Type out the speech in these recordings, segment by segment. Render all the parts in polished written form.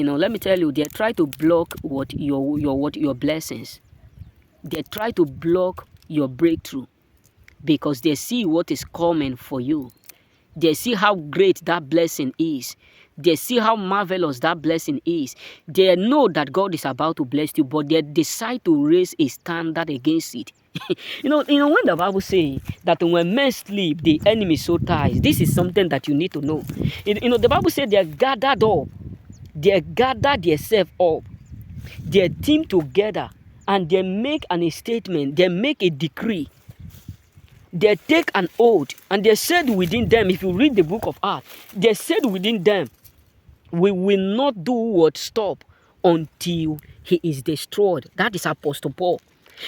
let me tell you, they try to block your blessings. They try to block your breakthrough because they see what is coming for you. They see how great that blessing is. They see how marvelous that blessing is. They know that God is about to bless you, but they decide to raise a standard against it. When the Bible says that when men sleep, the enemy so ties. This is something that you need to know. The Bible says they are gathered up. They gather themselves up. They team together and they make a statement. They make a decree. They take an oath and they said within them, if you read the book of Acts, they said within them, we will not do what stop until he is destroyed. That is Apostle Paul.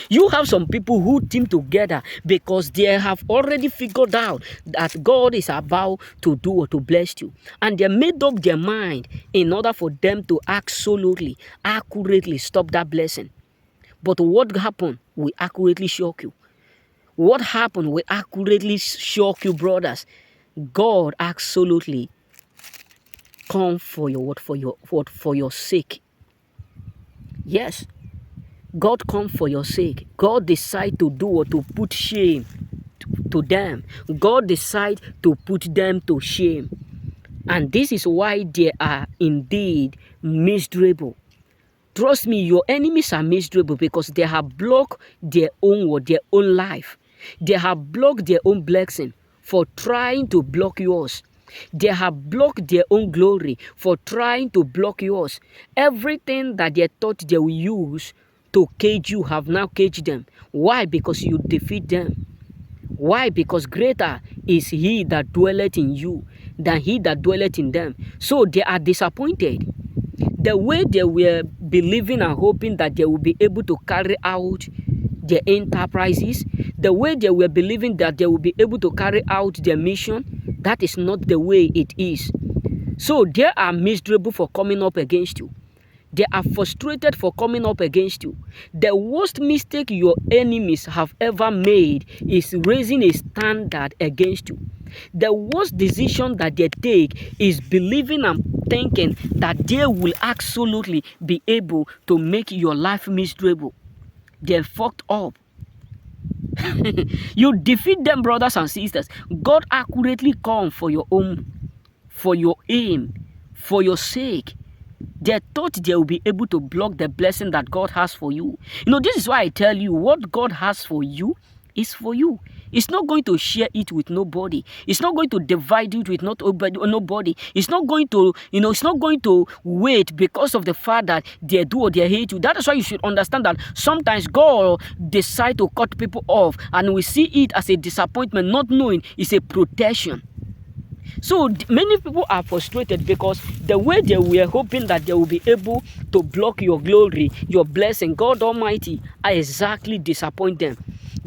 You have some people who team together because they have already figured out that God is about to do or to bless you. And they made up their mind in order for them to absolutely, accurately stop that blessing. But what happened will accurately shock you. What happened will accurately shock you, brothers. God absolutely come for your sake. Yes, God come for your sake. God decide to do or to put shame to them. God decide to put them to shame. And this is why they are indeed miserable. Trust me, your enemies are miserable because they have blocked their own life. They have blocked their own blessing for trying to block yours. They have blocked their own glory for trying to block yours. Everything that they thought they will use to cage you have now caged them. Why? Because you defeat them. Why? Because greater is he that dwelleth in you than he that dwelleth in them. So they are disappointed. The way they were believing and hoping that they will be able to carry out their enterprises, the way they were believing that they will be able to carry out their mission, that is not the way it is. So they are miserable for coming up against you. They are frustrated for coming up against you. The worst mistake your enemies have ever made is raising a standard against you. The worst decision that they take is believing and thinking that they will absolutely be able to make your life miserable. They're fucked up. You defeat them, brothers and sisters. God accurately come for your own, for your aim, for your sake. They thought they will be able to block the blessing that God has for you. This is why I tell you, what God has for you is for you. It's not going to share it with nobody. It's not going to divide it with nobody. It's not going to, it's not going to wait because of the fact that they do or they hate you. That is why you should understand that sometimes God decides to cut people off and we see it as a disappointment, not knowing it's a protection. So many people are frustrated because the way they were hoping that they will be able to block your glory, your blessing, God Almighty, I exactly disappoint them.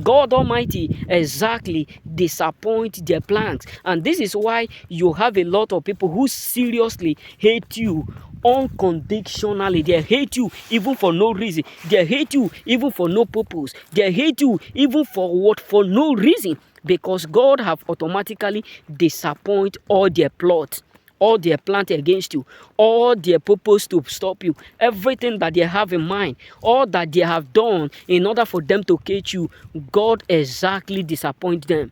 God Almighty exactly disappoint their plans. And this is why you have a lot of people who seriously hate you unconditionally. They hate you even for no reason. They hate you even for no purpose. They hate you even for no reason. Because God have automatically disappoint all their plots, all their plans against you, all their purpose to stop you, everything that they have in mind, all that they have done in order for them to catch you, God exactly disappoint them.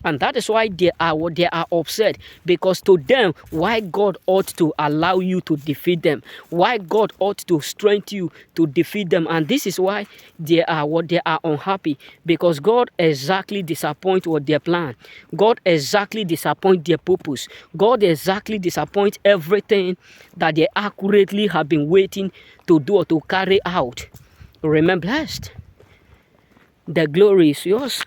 And that is why they are upset, because to them, why God ought to allow you to defeat them, why God ought to strengthen you to defeat them. And this is why they are unhappy, because God exactly disappoint what their plan. God exactly disappoint their purpose. God exactly disappoint everything that they accurately have been waiting to do or to carry out. Remain blessed. The glory is yours.